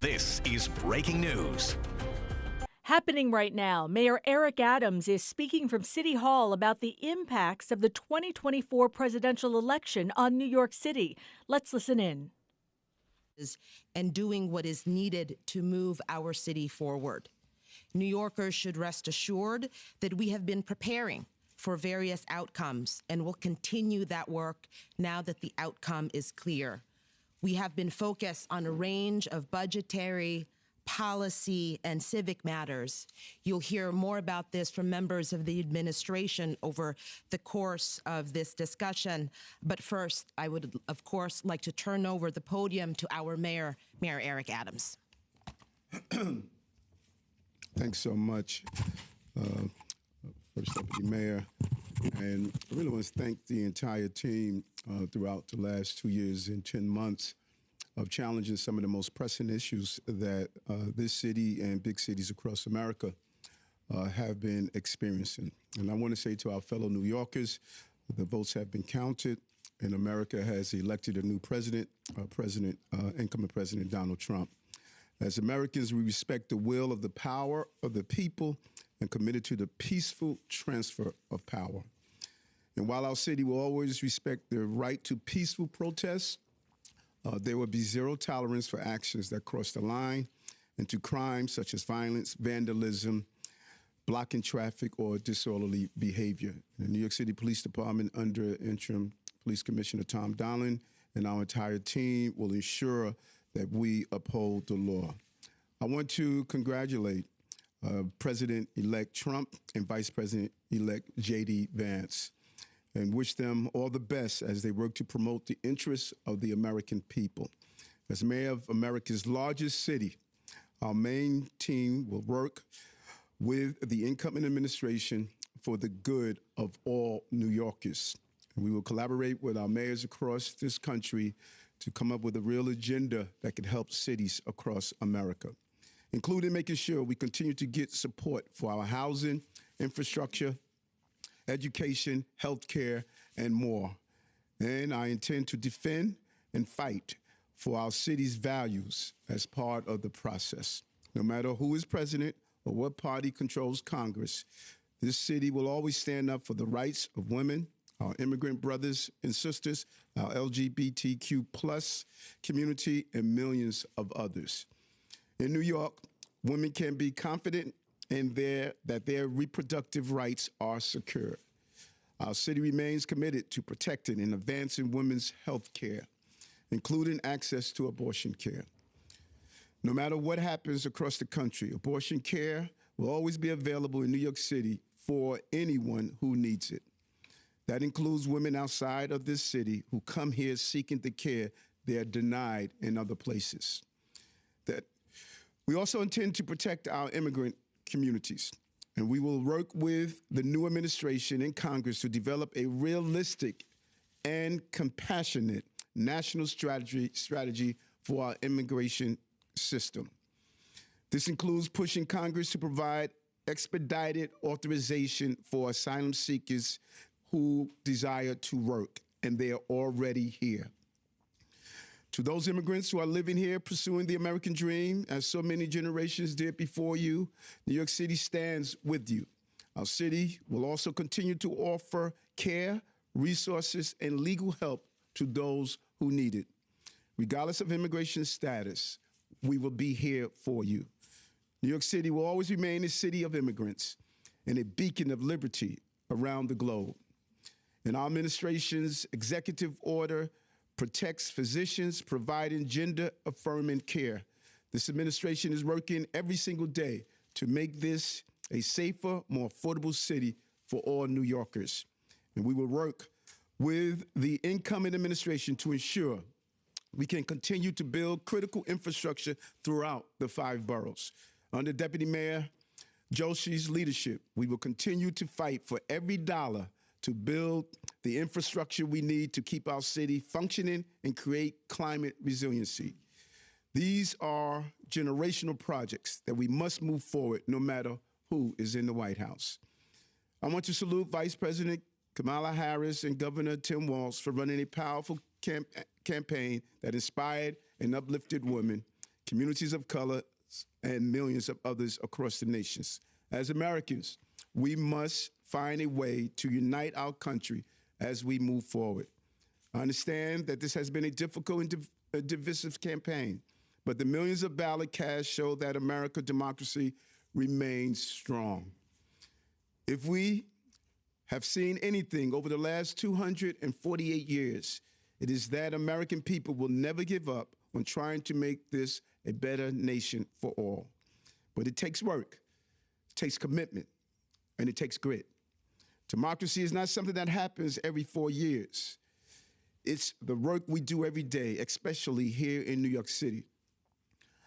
This is breaking news. Happening right now, Mayor Eric Adams is speaking from City Hall about the impacts of the 2024 presidential election on New York City. Let's listen in. And doing what is needed to move our city forward. New Yorkers should rest assured that we have been preparing for various outcomes and will continue that work now that the outcome is clear. We have been focused on a range of budgetary, policy, and civic matters. You'll hear more about this from members of the administration over the course of this discussion. But first, I would, of course, like to turn over the podium to our mayor, Mayor Eric Adams. Thanks so much, First Deputy Mayor. And I really want to thank the entire team throughout the last 2 years and 10 months of challenging some of the most pressing issues that this city and big cities across America have been experiencing. And I want to say to our fellow New Yorkers, the votes have been counted, and America has elected a new president, incoming President Donald Trump. As Americans, we respect the will of the power of the people and committed to the peaceful transfer of power. And while our city will always respect the right to peaceful protests, there will be zero tolerance for actions that cross the line into crimes such as violence, vandalism, blocking traffic, or disorderly behavior. The New York City Police Department, under Interim Police Commissioner Tom Donlin, and our entire team will ensure that we uphold the law. I want to congratulate President-elect Trump and Vice President-elect J.D. Vance and wish them all the best as they work to promote the interests of the American people. As mayor of America's largest city, our main team will work with the incoming administration for the good of all New Yorkers. And we will collaborate with our mayors across this country to come up with a real agenda that can help cities across America, including making sure we continue to get support for our housing, infrastructure, education, healthcare, and more. And I intend to defend and fight for our city's values as part of the process. No matter who is president or what party controls Congress, this city will always stand up for the rights of women, our immigrant brothers and sisters, our LGBTQ plus community, and millions of others. In New York, women can be confident that their reproductive rights are secure. Our city remains committed to protecting and advancing women's health care, including access to abortion care. No matter what happens across the country, abortion care will always be available in New York City for anyone who needs it. That includes women outside of this city who come here seeking the care they are denied in other places. We also intend to protect our immigrant communities, and we will work with the new administration and Congress to develop a realistic and compassionate national strategy for our immigration system. This includes pushing Congress to provide expedited authorization for asylum seekers who desire to work, and they are already here. To those immigrants who are living here pursuing the American dream, as so many generations did before you, New York City stands with you. Our city will also continue to offer care, resources, and legal help to those who need it. Regardless of immigration status, we will be here for you. New York City will always remain a city of immigrants and a beacon of liberty around the globe. And our administration's executive order protects physicians providing gender-affirming care. This administration is working every single day to make this a safer, more affordable city for all New Yorkers. And we will work with the incoming administration to ensure we can continue to build critical infrastructure throughout the 5 boroughs. Under Deputy Mayor Joshi's leadership, we will continue to fight for every dollar to build the infrastructure we need to keep our city functioning and create climate resiliency. These are generational projects that we must move forward no matter who is in the White House. I want to salute Vice President Kamala Harris and Governor Tim Walz for running a powerful campaign that inspired and uplifted women, communities of color, and millions of others across the nations. As Americans, we must find a way to unite our country as we move forward. I understand that this has been a difficult and divisive campaign, but the millions of ballot casts show that American democracy remains strong. If we have seen anything over the last 248 years, it is that American people will never give up on trying to make this a better nation for all. But it takes work, it takes commitment, and it takes grit. Democracy is not something that happens every 4 years. It's the work we do every day, especially here in New York City.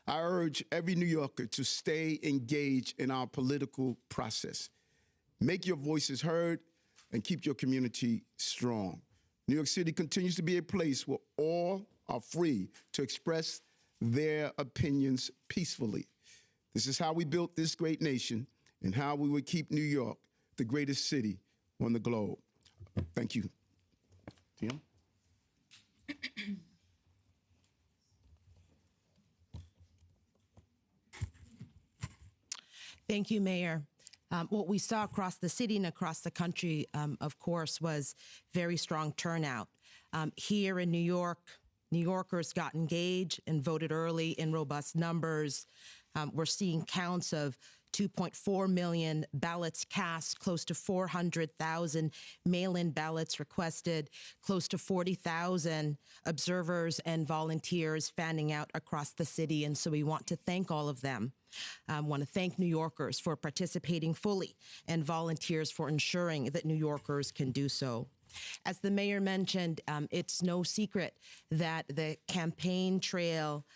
I urge every New Yorker to stay engaged in our political process. Make your voices heard and keep your community strong. New York City continues to be a place where all are free to express their opinions peacefully. This is how we built this great nation and how we would keep New York the greatest city on the globe. Thank you. Tim? Thank you, Mayor. What we saw across the city and across the country, of course, was very strong turnout. Here in New York, New Yorkers got engaged and voted early in robust numbers. We're seeing counts of 2.4 million ballots cast, close to 400,000 mail-in ballots requested, close to 40,000 observers and volunteers fanning out across the city. And so we want to thank all of them. I want to thank New Yorkers for participating fully and volunteers for ensuring that New Yorkers can do so. As the mayor mentioned, it's no secret that the campaign trail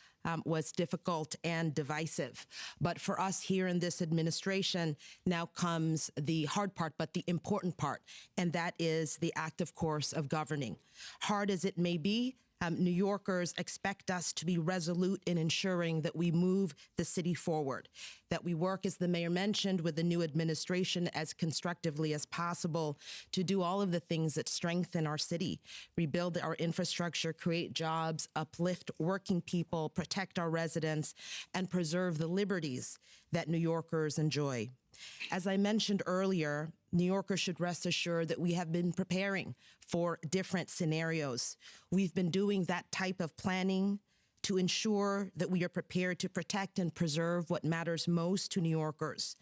was difficult and divisive. But for us here in this administration, now comes the hard part, but the important part, and that is the active course of governing. Hard as it may be, New Yorkers expect us to be resolute in ensuring that we move the city forward, that we work, as the mayor mentioned, with the new administration as constructively as possible to do all of the things that strengthen our city, rebuild our infrastructure, create jobs, uplift working people, protect our residents, and preserve the liberties that New Yorkers enjoy. As I mentioned earlier, New Yorkers should rest assured that we have been preparing for different scenarios. We've been doing that type of planning to ensure that we are prepared to protect and preserve what matters most to New Yorkers.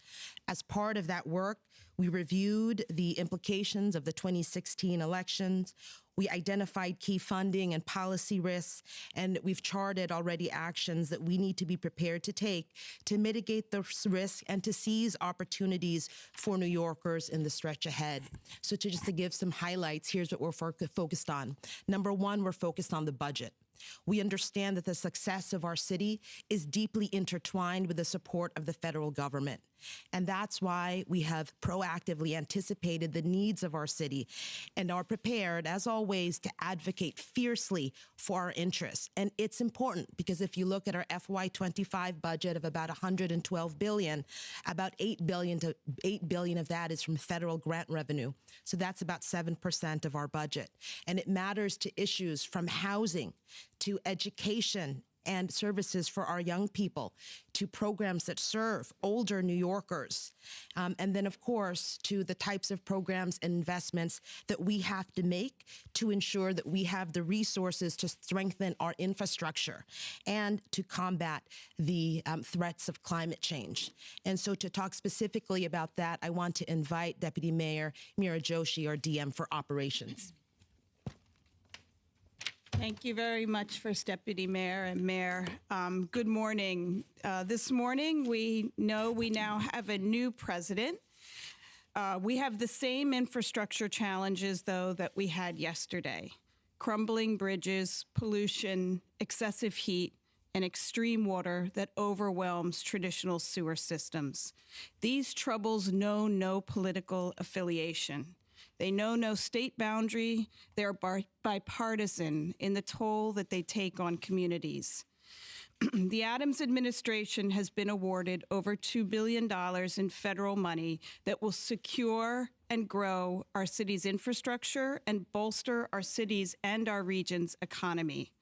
As part of that work, we reviewed the implications of the 2016 elections. We identified key funding and policy risks, and we've charted already actions that we need to be prepared to take to mitigate the risk and to seize opportunities for New Yorkers in the stretch ahead. So just to give some highlights, here's what we're focused on. Number one, we're focused on the budget. We understand that the success of our city is deeply intertwined with the support of the federal government. And that's why we have proactively anticipated the needs of our city and are prepared, as always, to advocate fiercely for our interests. And it's important because if you look at our FY25 budget of about $112 billion, about $8 billion of that is from federal grant revenue. So that's about 7% of our budget. And it matters to issues from housing to education and services for our young people, to programs that serve older New Yorkers, and then, of course, to the types of programs and investments that we have to make to ensure that we have the resources to strengthen our infrastructure and to combat the threats of climate change. And so to talk specifically about that, I want to invite Deputy Mayor Meera Joshi, our DM for Operations. Thank you very much, First Deputy Mayor and Mayor. Good morning. This morning, we know we now have a new president. We have the same infrastructure challenges, though, that we had yesterday. Crumbling bridges, pollution, excessive heat, and extreme water that overwhelms traditional sewer systems. These troubles know no political affiliation. They know no state boundary. They're bipartisan in the toll that they take on communities. The Adams administration has been awarded over $2 billion in federal money that will secure and grow our city's infrastructure and bolster our city's and our region's economy.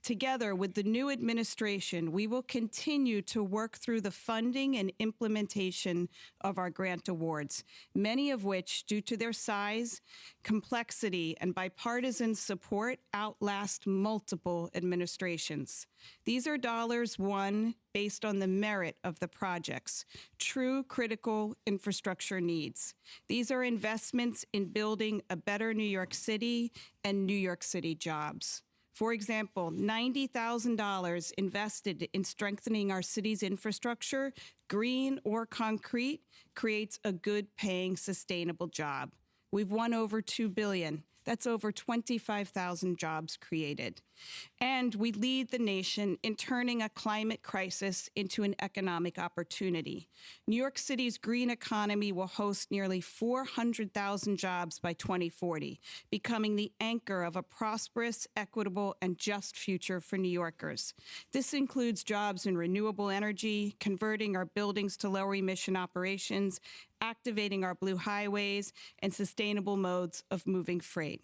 Together with the new administration, we will continue to work through the funding and implementation of our grant awards, many of which, due to their size, complexity, and bipartisan support, outlast multiple administrations. These are dollars won based on the merit of the projects, true critical infrastructure needs. These are investments in building a better New York City and New York City jobs. For example, $90,000 invested in strengthening our city's infrastructure, green or concrete, creates a good paying, sustainable job. We've won over $2 billion. That's over 25,000 jobs created. And we lead the nation in turning a climate crisis into an economic opportunity. New York City's green economy will host nearly 400,000 jobs by 2040, becoming the anchor of a prosperous, equitable, and just future for New Yorkers. This includes jobs in renewable energy, converting our buildings to lower-emission operations, activating our blue highways, and sustainable modes of moving freight.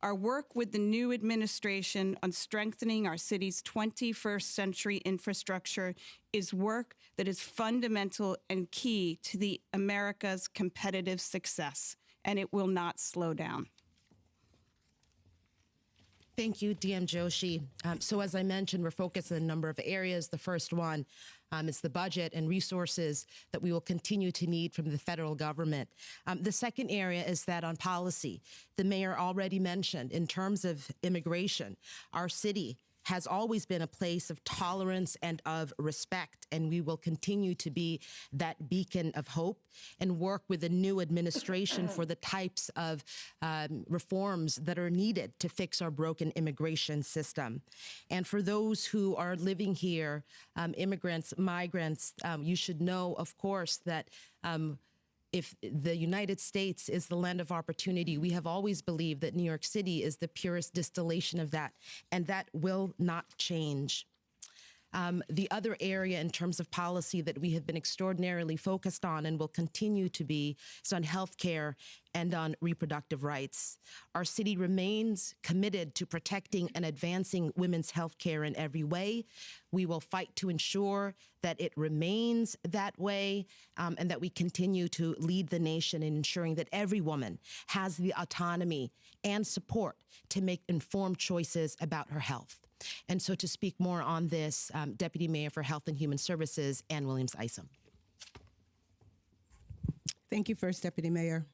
Our work with the new administration on strengthening our city's 21st century infrastructure is work that is fundamental and key to the America's competitive success, and it will not slow down. Thank you, DM Joshi. So as I mentioned, we're focused on a number of areas. The first one is the budget and resources that we will continue to need from the federal government. The second area is that on policy. The mayor already mentioned, in terms of immigration, our city has always been a place of tolerance and of respect, and we will continue to be that beacon of hope and work with the new administration for the types of reforms that are needed to fix our broken immigration system. And for those who are living here, immigrants, migrants, you should know, of course, that if the United States is the land of opportunity, we have always believed that New York City is the purest distillation of that, and that will not change. The other area in terms of policy that we have been extraordinarily focused on and will continue to be is on healthcare and on reproductive rights. Our city remains committed to protecting and advancing women's healthcare in every way. We will fight to ensure that it remains that way, and that we continue to lead the nation in ensuring that every woman has the autonomy and support to make informed choices about her health. And so to speak more on this, Deputy Mayor for Health and Human Services, Ann Williams-Isom. Thank you, First Deputy Mayor.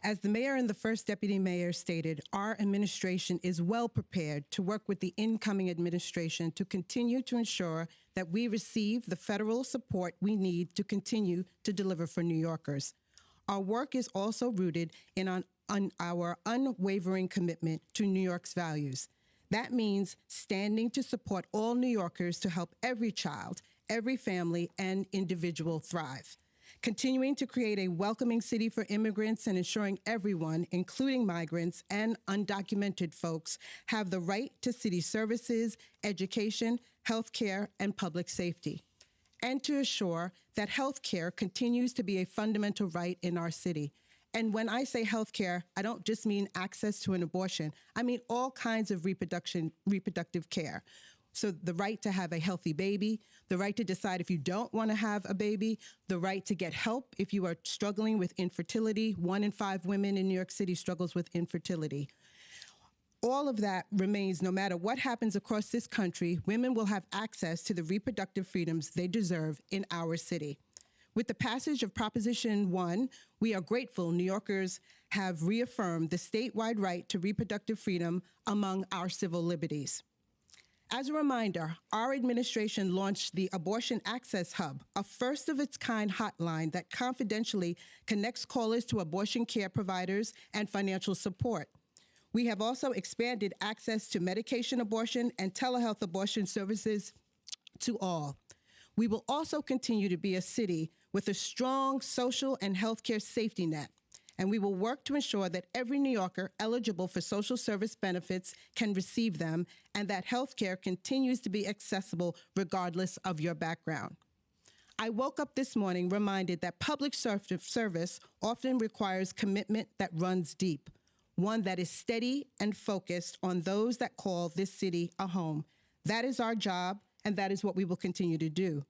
As the mayor and the first deputy mayor stated, our administration is well prepared to work with the incoming administration to continue to ensure that we receive the federal support we need to continue to deliver for New Yorkers. Our work is also rooted in our unwavering commitment to New York's values. That means standing to support all New Yorkers to help every child, every family, and individual thrive. Continuing to create a welcoming city for immigrants and ensuring everyone, including migrants and undocumented folks, have the right to city services, education, healthcare, and public safety. And to assure that healthcare continues to be a fundamental right in our city. And when I say healthcare, I don't just mean access to an abortion. I mean all kinds of reproductive care. So the right to have a healthy baby, the right to decide if you don't want to have a baby, the right to get help if you are struggling with infertility. 1 in 5 women in New York City struggles with infertility. All of that remains. No matter what happens across this country, women will have access to the reproductive freedoms they deserve in our city. With the passage of Proposition 1, we are grateful New Yorkers have reaffirmed the statewide right to reproductive freedom among our civil liberties. As a reminder, our administration launched the Abortion Access Hub, a first-of-its-kind hotline that confidentially connects callers to abortion care providers and financial support. We have also expanded access to medication abortion and telehealth abortion services to all. We will also continue to be a city with a strong social and healthcare safety net, and we will work to ensure that every New Yorker eligible for social service benefits can receive them and that healthcare continues to be accessible regardless of your background. I woke up this morning reminded that public service often requires commitment that runs deep. one that is steady and focused on those that call this city a home. That is our job, and that is what we will continue to do.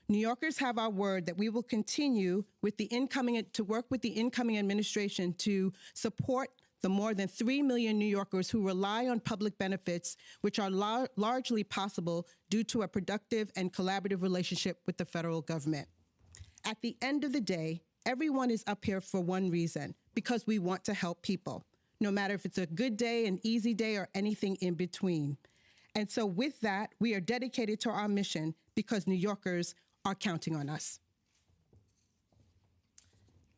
New Yorkers have our word that we will continue with to work with the incoming administration to support the more than 3 million New Yorkers who rely on public benefits, which are largely possible due to a productive and collaborative relationship with the federal government. At the end of the day, everyone is up here for one reason, because we want to help people, no matter if it's a good day, an easy day, or anything in between. And so with that, we are dedicated to our mission because New Yorkers are counting on us.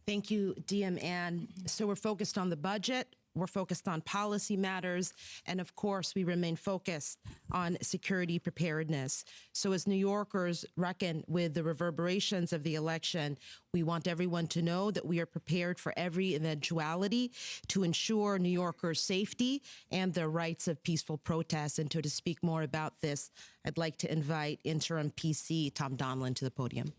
Thank you, DM Ann. So we're focused on the budget, we're focused on policy matters, and of course, we remain focused on security preparedness. So as New Yorkers reckon with the reverberations of the election, we want everyone to know that we are prepared for every eventuality to ensure New Yorkers' safety and their rights of peaceful protest. And to speak more about this, I'd like to invite Interim PC Tom Donlin to the podium.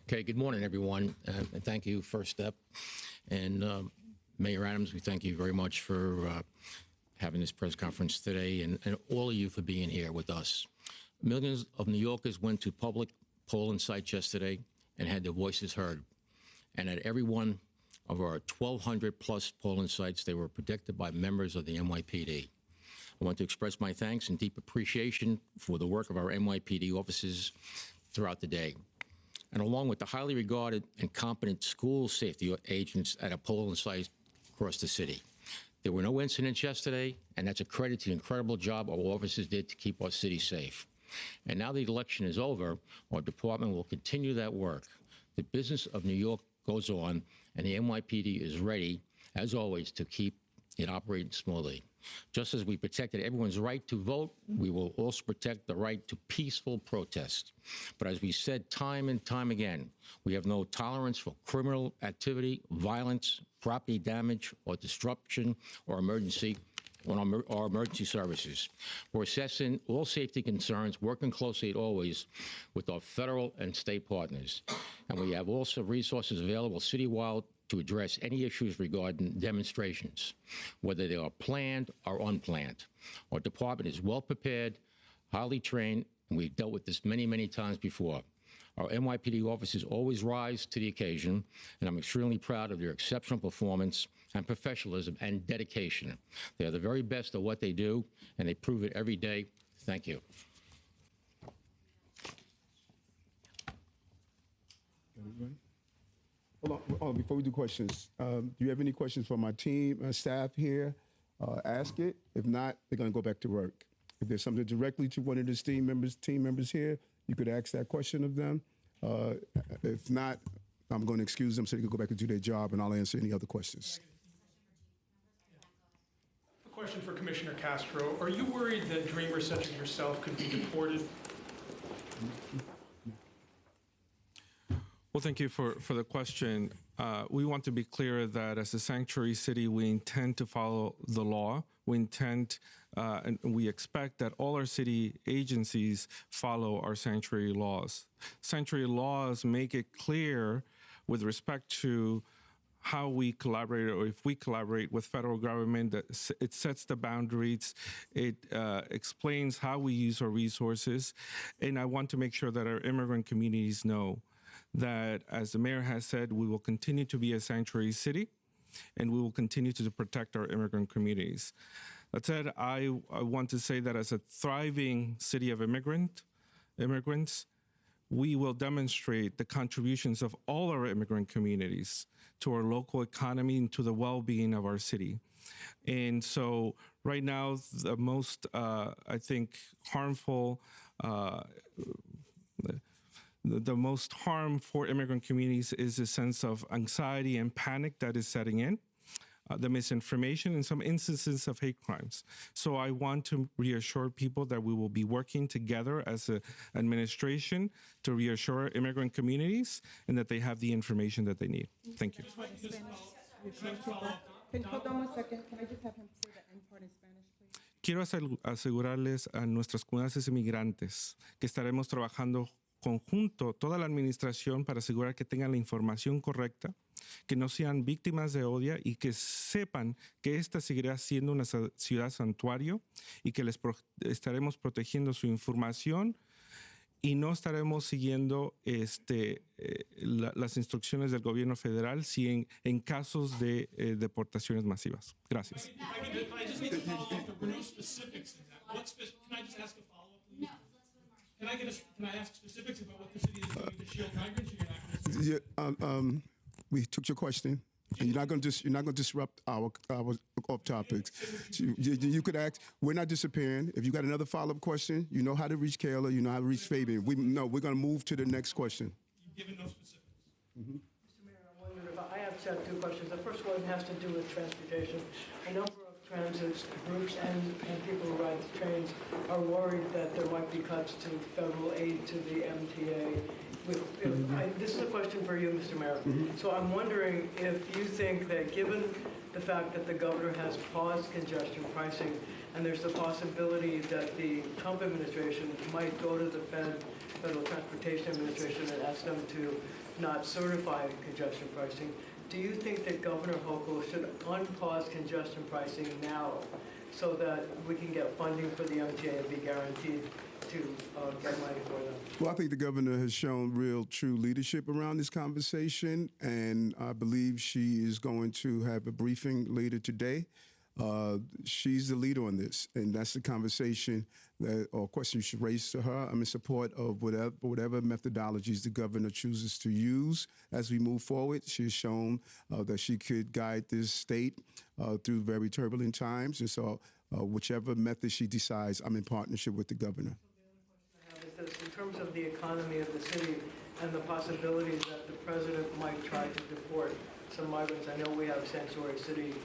Okay, good morning, everyone, and thank you, First Step. And Mayor Adams, we thank you very much for having this press conference today, and all of you for being here with us. Millions of New Yorkers went to public polling sites yesterday and had their voices heard. And at every one of our 1,200 plus polling sites, they were protected by members of the NYPD. I want to express my thanks and deep appreciation for the work of our NYPD officers throughout the day. And along with the highly regarded and competent school safety agents at a polling site across the city. There were no incidents yesterday, and that's a credit to the incredible job our officers did to keep our city safe. And now the election is over, our department will continue that work. The business of New York goes on, and the NYPD is ready, as always, to keep it operating smoothly. Just as we protected everyone's right to vote, we will also protect the right to peaceful protest. But as we said time and time again, we have no tolerance for criminal activity, violence, property damage, or disruption or emergency on our emergency services. We're assessing all safety concerns, working closely always with our federal and state partners. And we have also resources available citywide to address any issues regarding demonstrations, whether they are planned or unplanned. Our department is well prepared, highly trained, and we've dealt with this many, many times before. Our NYPD officers always rise to the occasion, and I'm extremely proud of their exceptional performance and professionalism and dedication. They are the very best at what they do, and they prove it every day. Thank you. Hold on, before we do questions, do you have any questions for my team, staff here? Ask it. If not, they're going to go back to work. If there's something directly to one of the team members here, you could ask that question of them. If not, I'm going to excuse them so they can go back and do their job, and I'll answer any other questions. A question for Commissioner Castro. Are you worried that dreamers such as yourself could be deported? Well, thank you for the question. We want to be clear that as a sanctuary city, we intend to follow the law. We intend and we expect that all our city agencies follow our sanctuary laws. Sanctuary laws make it clear with respect to how we collaborate, or if we collaborate with federal government, that it sets the boundaries, it explains how we use our resources, and I want to make sure that our immigrant communities know that, as the mayor has said, we will continue to be a sanctuary city, and we will continue to protect our immigrant communities. That said, I want to say that as a thriving city of immigrants, we will demonstrate the contributions of all our immigrant communities to our local economy and to the well-being of our city. And so right now, the most, I think, harmful, the most harm for immigrant communities is a sense of anxiety and panic that is setting in, the misinformation, and some instances of hate crimes. So I want to reassure people that we will be working together as an administration to reassure immigrant communities and that they have the information that they need. Thank you. Hold on 1 second. Can I just have him say the end part in Spanish, please? Quiero asegurarles a nuestras comunidades inmigrantes que estaremos trabajando conjunto, toda la administración, para asegurar que tengan la información correcta, que no sean víctimas de odio y que sepan que esta seguirá siendo una ciudad santuario y que estaremos protegiendo su información y no estaremos siguiendo las instrucciones del gobierno federal si en casos de deportaciones masivas. Gracias. We took your question, and you're not going to disrupt our off topics. So you could ask. We're not disappearing. If you got another follow-up question, you know how to reach Kayla. You know how to reach Fabian. We're going to move to the next question. You've given no specifics. Mr. Mayor, I wondered if I have two questions. The first one has to do with transportation. A number of transit groups and people who ride trains are worried that there might be cuts to federal aid to the MTA. This is a question for you, Mr. Mayor. So I'm wondering if you think that given the fact that the governor has paused congestion pricing and there's the possibility that the Trump administration might go to the Federal Transportation Administration and ask them to not certify congestion pricing, do you think that Governor Hochul should unpause congestion pricing now so that we can get funding for the MTA and be guaranteed to get money for them? Well, I think the governor has shown real, true leadership around this conversation, and I believe she is going to have a briefing later today. She's the leader on this, and that's the conversation or question you should raise to her. I'm in support of whatever methodologies the governor chooses to use as we move forward. She has shown that she could guide this state through very turbulent times, and so whichever method she decides, I'm in partnership with the governor. In terms of the economy of the city and the possibility that the president might try to deport some migrants. I know we have sanctuary city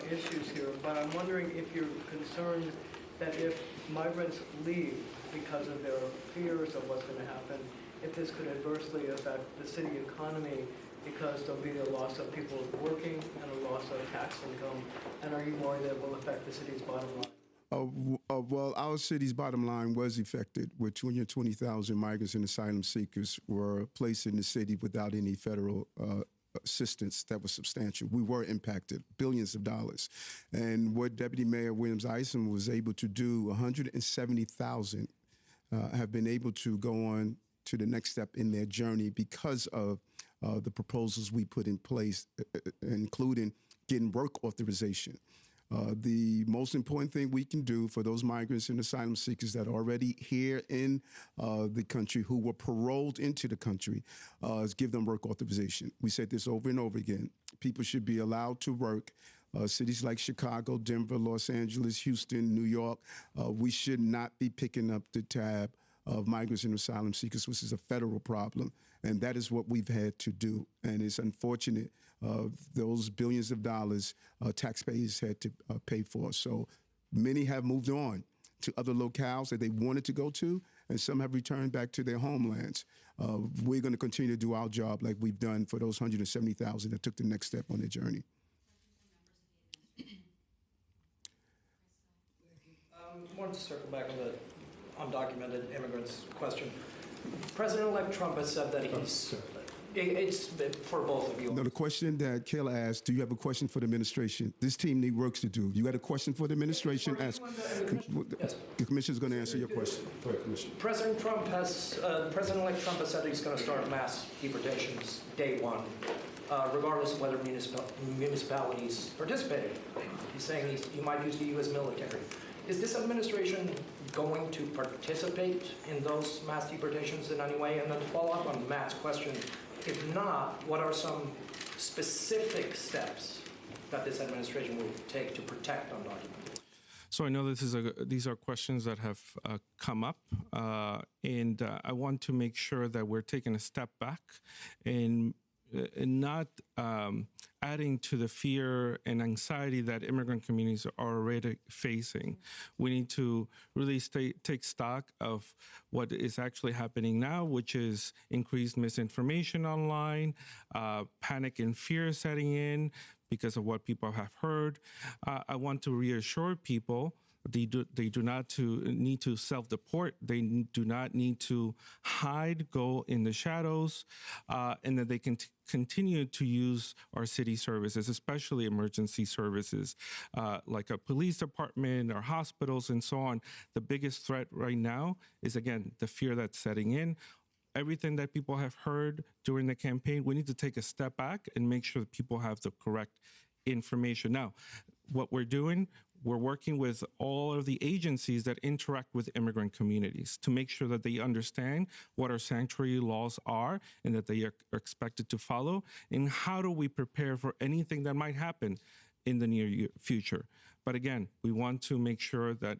issues here, but I'm wondering if you're concerned that if migrants leave because of their fears of what's going to happen, if this could adversely affect the city economy because there'll be a loss of people working and a loss of tax income, and are you worried that it will affect the city's bottom line? Well, our city's bottom line was affected, with 220,000 migrants and asylum seekers were placed in the city without any federal assistance that was substantial. We were impacted, billions of dollars. And what Deputy Mayor Williams-Isom was able to do, 170,000 have been able to go on to the next step in their journey because of the proposals we put in place, including getting work authorization. The most important thing we can do for those migrants and asylum seekers that are already here in the country who were paroled into the country is give them work authorization. We said this over and over again. People should be allowed to work. Cities like Chicago, Denver, Los Angeles, Houston, New York, we should not be picking up the tab of migrants and asylum seekers, which is a federal problem. And that is what we've had to do. And it's unfortunate those billions of dollars taxpayers had to pay for. So many have moved on to other locales that they wanted to go to, and some have returned back to their homelands. We're going to continue to do our job like we've done for those 170,000 that took the next step on their journey. I wanted to circle back on the undocumented immigrants question. President-elect Trump has said that he's... It's for both of you. No, the question that Kayla asked, do you have a question for the administration? This team needs work to do. You got a question for the administration? Ask. Yes. The commissioner is going to answer your question. Go ahead, Commissioner. President-elect Trump has said he's going to start mass deportations day one, regardless of whether municipalities participate. He's saying he might use the U.S. military. Is this administration going to participate in those mass deportations in any way? And then to follow up on Matt's question, if not, what are some specific steps that this administration will take to protect undocumented? So I know these are questions that have come up, and I want to make sure that we're taking a step back and not adding to the fear and anxiety that immigrant communities are already facing. We need to really take stock of what is actually happening now, which is increased misinformation online, panic and fear setting in because of what people have heard. I want to reassure people They do not need to self-deport. They do not need to hide, go in the shadows, and that they can continue to use our city services, especially emergency services, like a police department or hospitals and so on. The biggest threat right now is, again, the fear that's setting in. Everything that people have heard during the campaign, we need to take a step back and make sure that people have the correct information. Now, what we're doing, we're working with all of the agencies that interact with immigrant communities to make sure that they understand what our sanctuary laws are and that they are expected to follow, and how do we prepare for anything that might happen in the near future. But again, we want to make sure that,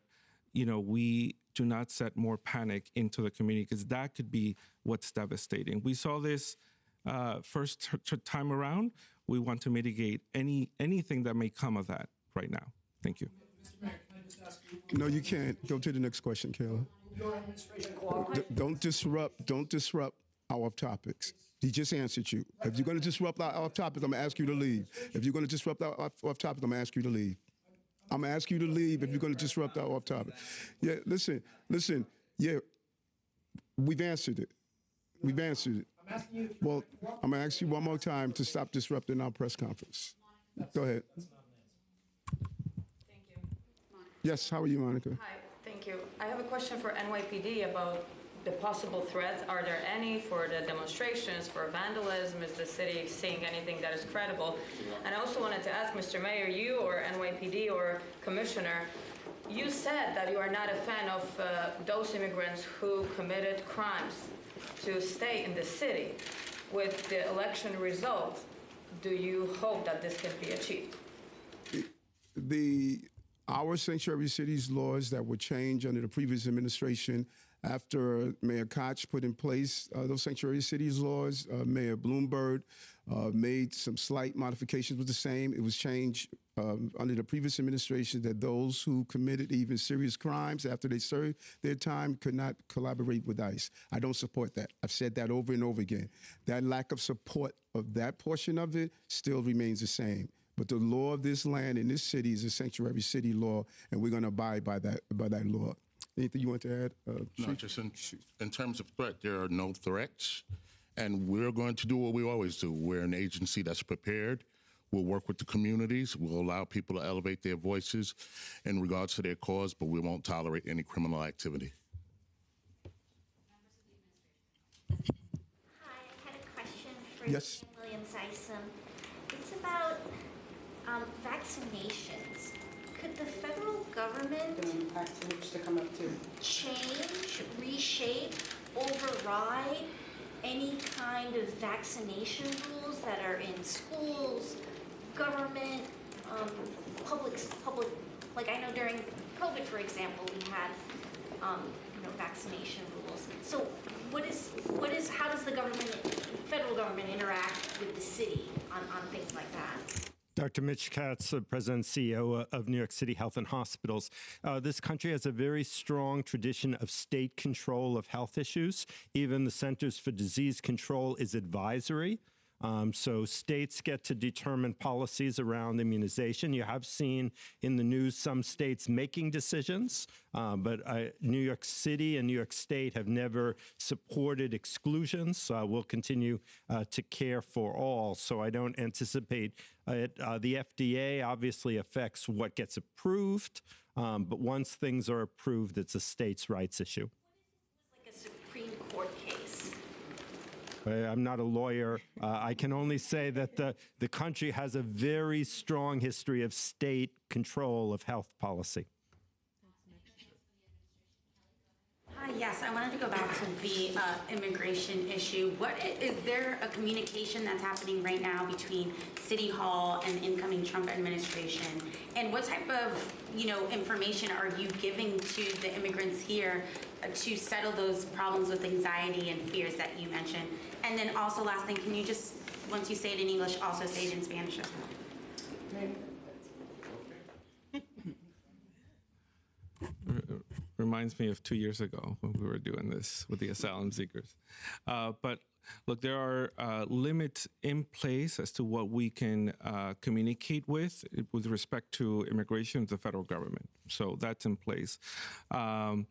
we do not set more panic into the community, because that could be what's devastating. We saw this first time around. We want to mitigate anything that may come of that right now. Thank you. Mr. Mayor, can I just ask you? No, you can't. Go to the next question, Kayla. Your administration cooperate? Don't disrupt our topics. He just answered you. If you're going to disrupt our topics, I'm going to ask you to leave. If you're going to disrupt our topics, I'm going to ask you to leave. I'm going to ask you to leave if you're going to disrupt our topic. Yeah, listen. Yeah, we've answered it. We've answered it. I'm asking you. Well, I'm going to ask you one more time to stop disrupting our press conference. Go ahead. Thank you. Yes, how are you, Monica? Hi, thank you. I have a question for NYPD about the possible threats. Are there any for the demonstrations, for vandalism? Is the city seeing anything that is credible? And I also wanted to ask Mr. Mayor, you or NYPD or Commissioner, you said that you are not a fan of those immigrants who committed crimes to stay in the city. With the election result, do you hope that this can be achieved? Our sanctuary cities laws that were changed under the previous administration after Mayor Koch put in place those sanctuary cities laws, Mayor Bloomberg made some slight modifications with the same. It was changed under the previous administration that those who committed even serious crimes after they served their time could not collaborate with ICE. I don't support that. I've said that over and over again. That lack of support of that portion of it still remains the same. But the law of this land in this city is a sanctuary city law, and we're going to abide by that law. Anything you want to add? No, just in terms of threat, there are no threats, and we're going to do what we always do. We're an agency that's prepared. We'll work with the communities. We'll allow people to elevate their voices in regards to their cause, but we won't tolerate any criminal activity. Hi, I had a question for Yes. William Sysom. It's about vaccinations. Could the federal government change, reshape, override any kind of vaccination rules that are in schools, government, public, like I know during COVID, for example, we had, vaccination rules. So how does the federal government interact with the city on things like that? Dr. Mitch Katz, President and CEO of New York City Health and Hospitals. This country has a very strong tradition of state control of health issues. Even the Centers for Disease Control is advisory. So states get to determine policies around immunization. You have seen in the news some states making decisions, but New York City and New York State have never supported exclusions. We'll continue to care for all, so I don't anticipate it. The FDA obviously affects what gets approved, but once things are approved, it's a states' rights issue. Like a Supreme Court case. I'm not a lawyer. I can only say that the country has a very strong history of state control of health policy. Hi, yes, I wanted to go back to the immigration issue. Is there a communication that's happening right now between City Hall and the incoming Trump administration? And what type of, information are you giving to the immigrants here to settle those problems with anxiety and fears that you mentioned? And then also, last thing, can you just, once you say it in English, also say it in Spanish as well? Reminds me of 2 years ago when we were doing this with the asylum seekers. But Look, there are limits in place as to what we can communicate with respect to immigration to the federal government. So that's in place. I've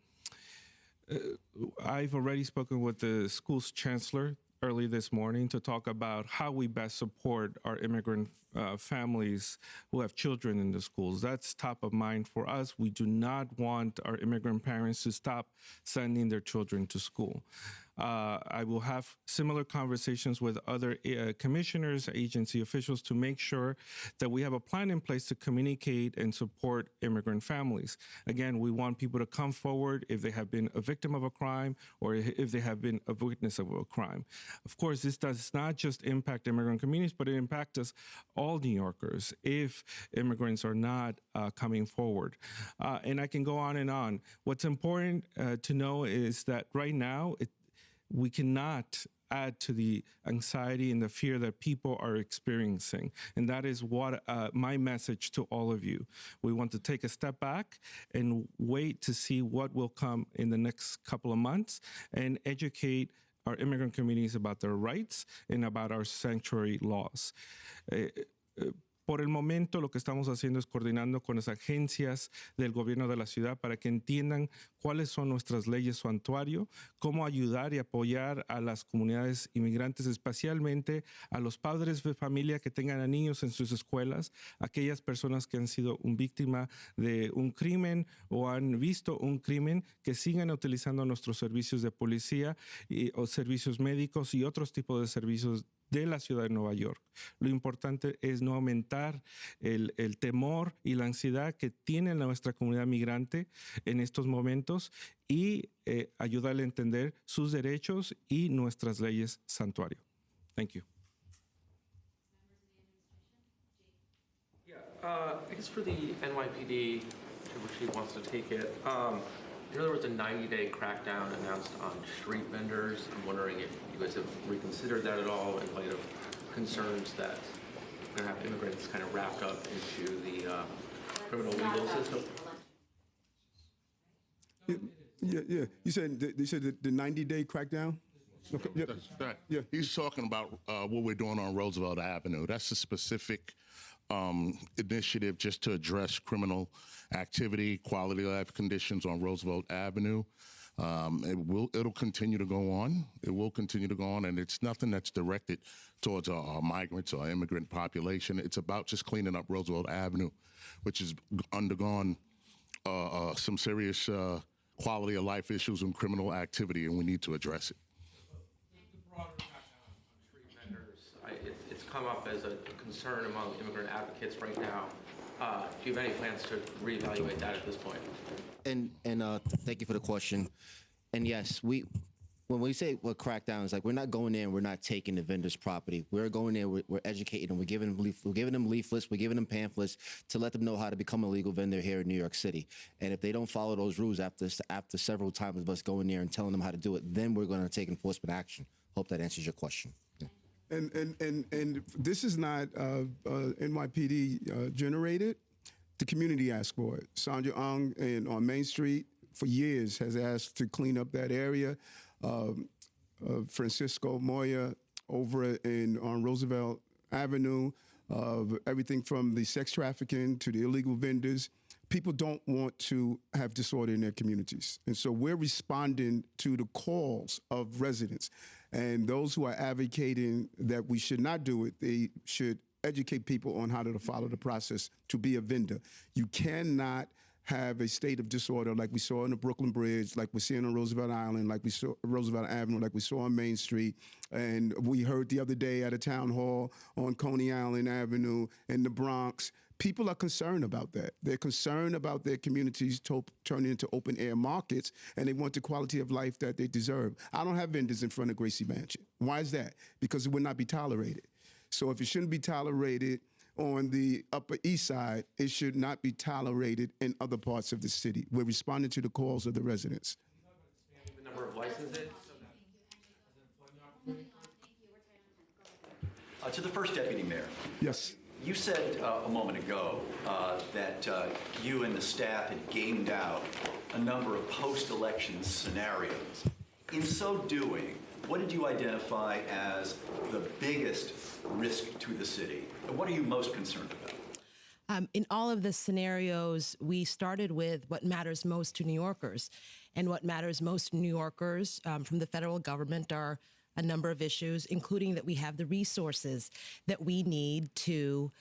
already spoken with the school's chancellor early this morning to talk about how we best support our immigrant families who have children in the schools. That's top of mind for us. We do not want our immigrant parents to stop sending their children to school. I will have similar conversations with other commissioners, agency officials to make sure that we have a plan in place to communicate and support immigrant families. Again, we want people to come forward if they have been a victim of a crime or if they have been a witness of a crime. Of course, this does not just impact immigrant communities, but it impacts us all New Yorkers if immigrants are not coming forward. And I can go on and on. What's important to know is that right now, we cannot add to the anxiety and the fear that people are experiencing. And that is what my message to all of you. We want to take a step back and wait to see what will come in the next couple of months and educate our immigrant communities about their rights and about our sanctuary laws. Por el momento, lo que estamos haciendo es coordinando con las agencias del gobierno de la ciudad para que entiendan cuáles son nuestras leyes santuario, cómo ayudar y apoyar a las comunidades inmigrantes, especialmente a los padres de familia que tengan a niños en sus escuelas, aquellas personas que han sido víctima de un crimen o han visto un crimen, que sigan utilizando nuestros servicios de policía o servicios médicos y otros tipos de servicios de la ciudad de Nueva York. Lo importante es no aumentar el temor y la ansiedad que tiene nuestra comunidad migrante en estos momentos y ayudarle a entender sus derechos y nuestras leyes santuario. Thank you. Yeah, I guess for the NYPD, which he wants to take it, there was a 90-day crackdown announced on street vendors. I'm wondering if you guys have reconsidered that at all in light of concerns that we're going to have immigrants kind of wrapped up into the criminal legal system. Yeah. You said the 90-day crackdown? Okay. Yeah. That's right. Yeah. He's talking about what we're doing on Roosevelt Avenue. That's a specific initiative just to address criminal activity, quality of life conditions on Roosevelt Avenue. It'll continue to go on. It will continue to go on, and it's nothing that's directed towards our migrants or immigrant population. It's about just cleaning up Roosevelt Avenue, which has undergone some serious quality of life issues and criminal activity, and we need to address it. It's come up as a concern among immigrant advocates right now. Do you have any plans to reevaluate that at this point? And thank you for the question. And yes, when we say what crackdown is, like, we're not going in, we're not taking the vendor's property. We're going in, we're educating them, we're giving them leaflets, we're giving them pamphlets to let them know how to become a legal vendor here in New York City. And if they don't follow those rules after several times of us going there and telling them how to do it, then we're going to take enforcement action. Hope that answers your question. Yeah. And this is not NYPD generated. The community asked for it. Sandra Ung on Main Street for years has asked to clean up that area. Francisco Moya over on Roosevelt Avenue, everything from the sex trafficking to the illegal vendors. People don't want to have disorder in their communities. And so we're responding to the calls of residents. And those who are advocating that we should not do it, they should educate people on how to follow the process to be a vendor. You cannot have a state of disorder like we saw in the Brooklyn Bridge, like we're seeing on Roosevelt Island, like we saw Roosevelt Avenue, like we saw on Main Street. And we heard the other day at a town hall on Coney Island Avenue in the Bronx. People are concerned about that. They're concerned about their communities turning into open air markets, and they want the quality of life that they deserve. I don't have vendors in front of Gracie Mansion. Why is that? Because it would not be tolerated. So if it shouldn't be tolerated on the Upper East Side, it should not be tolerated in other parts of the city. We're responding to the calls of the residents. The number of licenses? To the first deputy mayor. Yes. You said a moment ago that you and the staff had gamed out a number of post-election scenarios. In so doing, what did you identify as the biggest risk to the city? And what are you most concerned about? In all of the scenarios, we started with what matters most to New Yorkers. And what matters most to New Yorkers from the federal government are a number of issues, including that we have the resources that we need to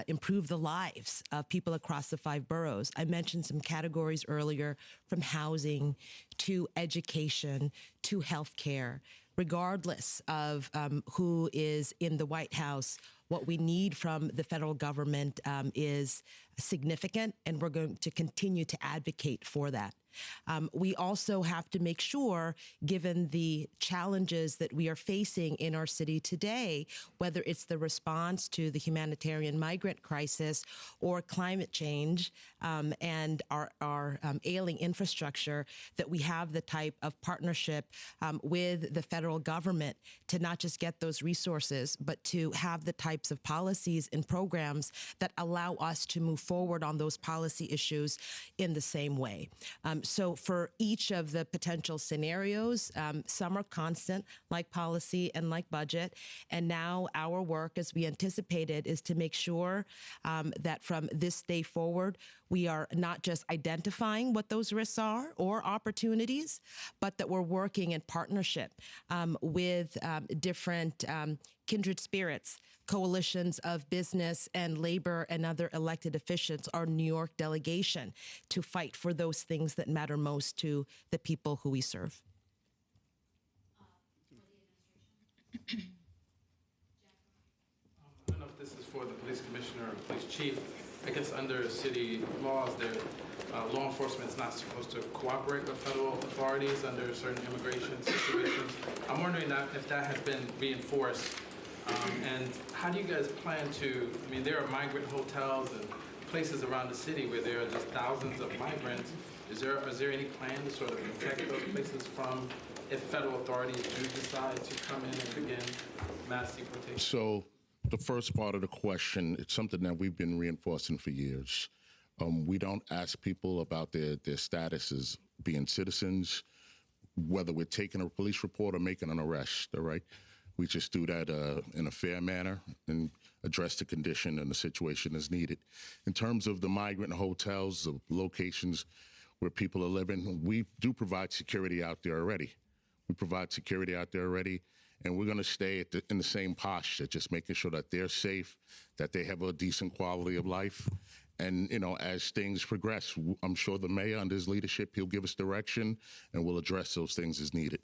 improve the lives of people across the 5 boroughs. I mentioned some categories earlier, from housing to education to healthcare. Regardless of who is in the White House, what we need from the federal government is significant, and we're going to continue to advocate for that. We also have to make sure, given the challenges that we are facing in our city today, whether it's the response to the humanitarian migrant crisis or climate change and our ailing infrastructure, that we have the type of partnership with the federal government to not just get those resources, but to have the types of policies and programs that allow us to move forward on those policy issues in the same way. So for each of the potential scenarios, some are constant, like policy and like budget. And now our work, as we anticipated, is to make sure that from this day forward, we are not just identifying what those risks are or opportunities, but that we're working in partnership with different kindred spirits, coalitions of business and labor and other elected officials, our New York delegation, to fight for those things that matter most to the people who we serve. I don't know if this is for the police commissioner or police chief. I guess under city laws, law enforcement is not supposed to cooperate with federal authorities under certain immigration situations. I'm wondering if that has been reinforced. And how do you guys plan to, I mean, there are migrant hotels and places around the city where there are just thousands of migrants. Is there any plan to sort of protect those places from, if federal authorities do decide to come in and begin mass deportation? So the first part of the question, it's something that we've been reinforcing for years. We don't ask people about their status as being citizens, whether we're taking a police report or making an arrest, all right? We just do that in a fair manner and address the condition and the situation as needed. In terms of the migrant hotels, the locations where people are living, we do provide security out there already. We provide security out there already, and we're going to stay in the same posture, just making sure that they're safe, that they have a decent quality of life. And, you know, as things progress, I'm sure the mayor, under his leadership, he'll give us direction, and we'll address those things as needed.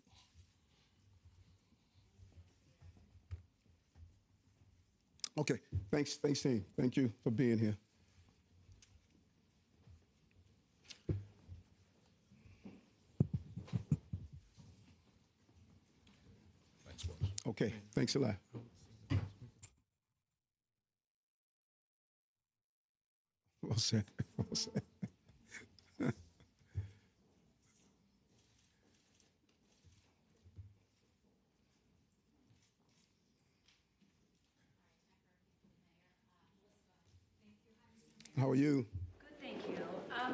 Okay, thanks, team. Thank you for being here. Thanks, boss. Okay, thanks a lot. Well said. Well said. How are you? Good, thank you.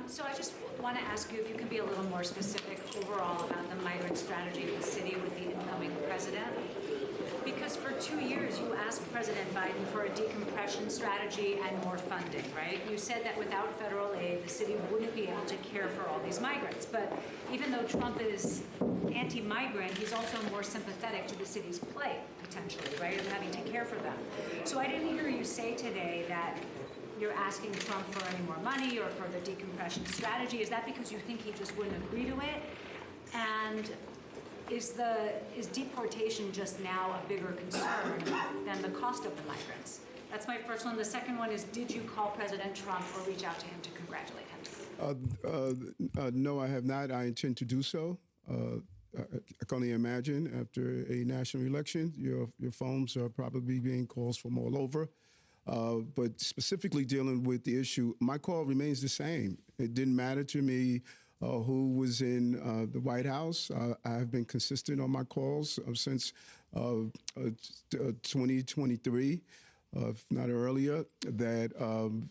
So I just want to ask you if you can be a little more specific overall about the migrant strategy of the city with the incoming president. Because for 2 years, you asked President Biden for a decompression strategy and more funding, right? You said that without federal aid, the city wouldn't be able to care for all these migrants. But even though Trump is anti-migrant, he's also more sympathetic to the city's plight, potentially, right, of having to care for them. So I didn't hear you say today that you're asking Trump for any more money or for the decompression strategy. Is that because you think he just wouldn't agree to it? And is deportation just now a bigger concern than the cost of the migrants? That's my first one. The second one is, did you call President Trump or reach out to him to congratulate him? No, I have not. I intend to do so. I can only imagine after a national election, your phones are probably being calls from all over. But specifically dealing with the issue, my call remains the same. It didn't matter to me who was in the White House. I have been consistent on my calls since 2023, if not earlier, that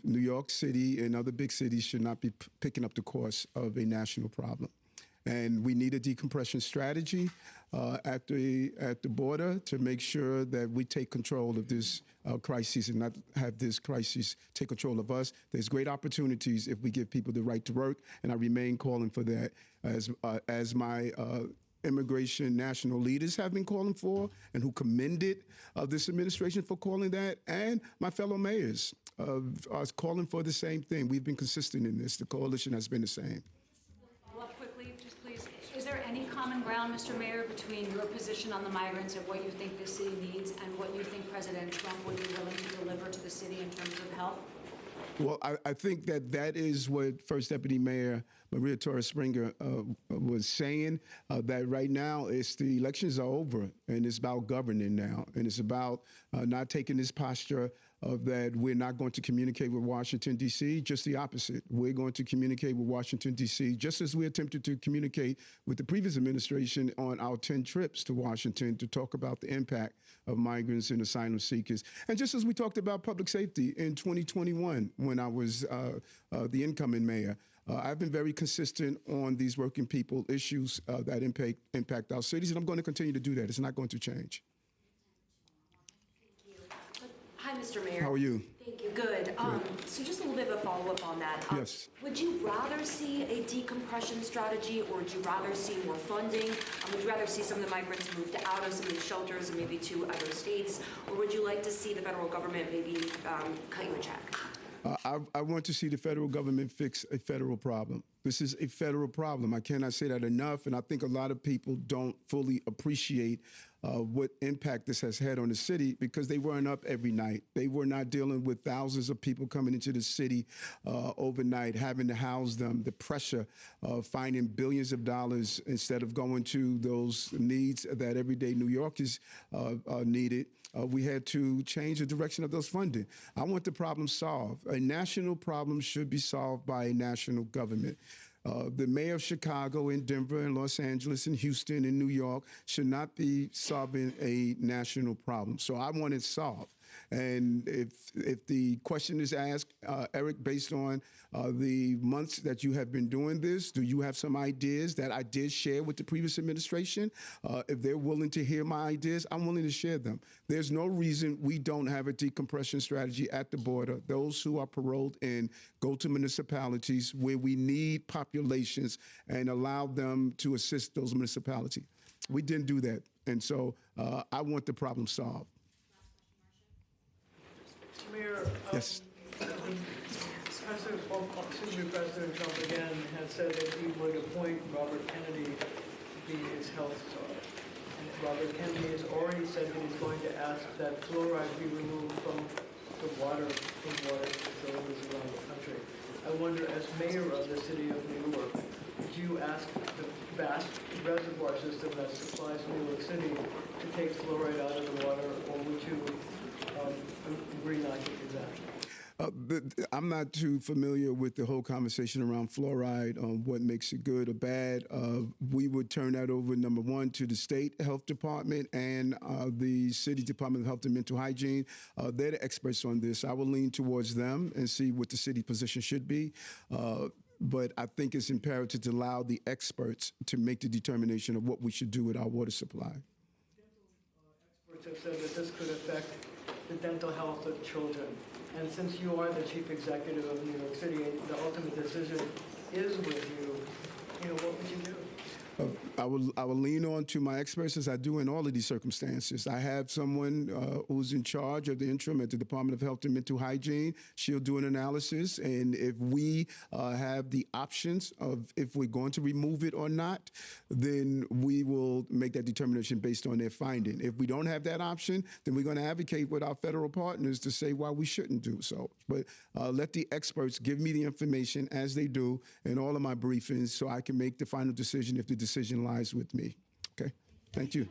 New York City and other big cities should not be picking up the course of a national problem. And we need a decompression strategy at the border to make sure that we take control of this crisis and not have this crisis take control of us. There's great opportunities if we give people the right to work, and I remain calling for that as my immigration national leaders have been calling for, and who commended this administration for calling that, and my fellow mayors are calling for the same thing. We've been consistent in this. The coalition has been the same. Follow up quickly, just please. Is there any common ground, Mr. Mayor, between your position on the migrants and what you think the city needs and what you think President Trump would be willing to deliver to the city in terms of help? Well, I think that is what First Deputy Mayor Maria Torres Springer was saying, that right now the elections are over and it's about governing now. And it's about not taking this posture of that we're not going to communicate with Washington, D.C., just the opposite. We're going to communicate with Washington, D.C., just as we attempted to communicate with the previous administration on our 10 trips to Washington to talk about the impact of migrants and asylum seekers. And just as we talked about public safety in 2021 when I was the incoming mayor. I've been very consistent on these working people issues that impact our cities, and I'm going to continue to do that. It's not going to change. Hi, Mr. Mayor. How are you? Thank you. Good. So just a little bit of a follow-up on that. Yes. Would you rather see a decompression strategy, or would you rather see more funding? Would you rather see some of the migrants moved out of some of these shelters and maybe to other states? Or would you like to see the federal government maybe cut you a check? I want to see the federal government fix a federal problem. This is a federal problem. I cannot say that enough, and I think a lot of people don't fully appreciate what impact this has had on the city because they weren't up every night. They were not dealing with thousands of people coming into the city overnight, having to house them, the pressure of finding billions of dollars instead of going to those needs that everyday New Yorkers needed. We had to change the direction of those funding. I want the problem solved. A national problem should be solved by a national government. The mayor of Chicago and Denver and Los Angeles and Houston and New York should not be solving a national problem. So I want it solved. And if the question is asked, Eric, based on the months that you have been doing this, do you have some ideas that I did share with the previous administration? If they're willing to hear my ideas, I'm willing to share them. There's no reason we don't have a decompression strategy at the border. Those who are paroled in go to municipalities where we need populations and allow them to assist those municipalities. We didn't do that. And so I want the problem solved. Mayor, yes. President Trump again has said that he would appoint Robert Kennedy to be his health czar. And Robert Kennedy has already said that he's going to ask that fluoride be removed from the water facilities around the country. I wonder, as mayor of the city of New York, would you ask the vast reservoir system that supplies New York City to take fluoride out of the water, or would you agree not to do that? I'm not too familiar with the whole conversation around fluoride, what makes it good or bad. We would turn that over, number one, to the state health department and the city Department of Health and Mental Hygiene. They're the experts on this. I will lean towards them and see what the city position should be. But I think it's imperative to allow the experts to make the determination of what we should do with our water supply. Experts have said that this could affect the dental health of children. And since you are the chief executive of New York City and the ultimate decision is with you, what would you do? I will lean on to my experts as I do in all of these circumstances. I have someone who's in charge of the interim at the Department of Health and Mental Hygiene. She'll do an analysis, and if we have the options of if we're going to remove it or not, then we will make that determination based on their finding. If we don't have that option, then we're going to advocate with our federal partners to say why we shouldn't do so. But let the experts give me the information as they do in all of my briefings so I can make the final decision if the decision lies with me. Okay? Thank you.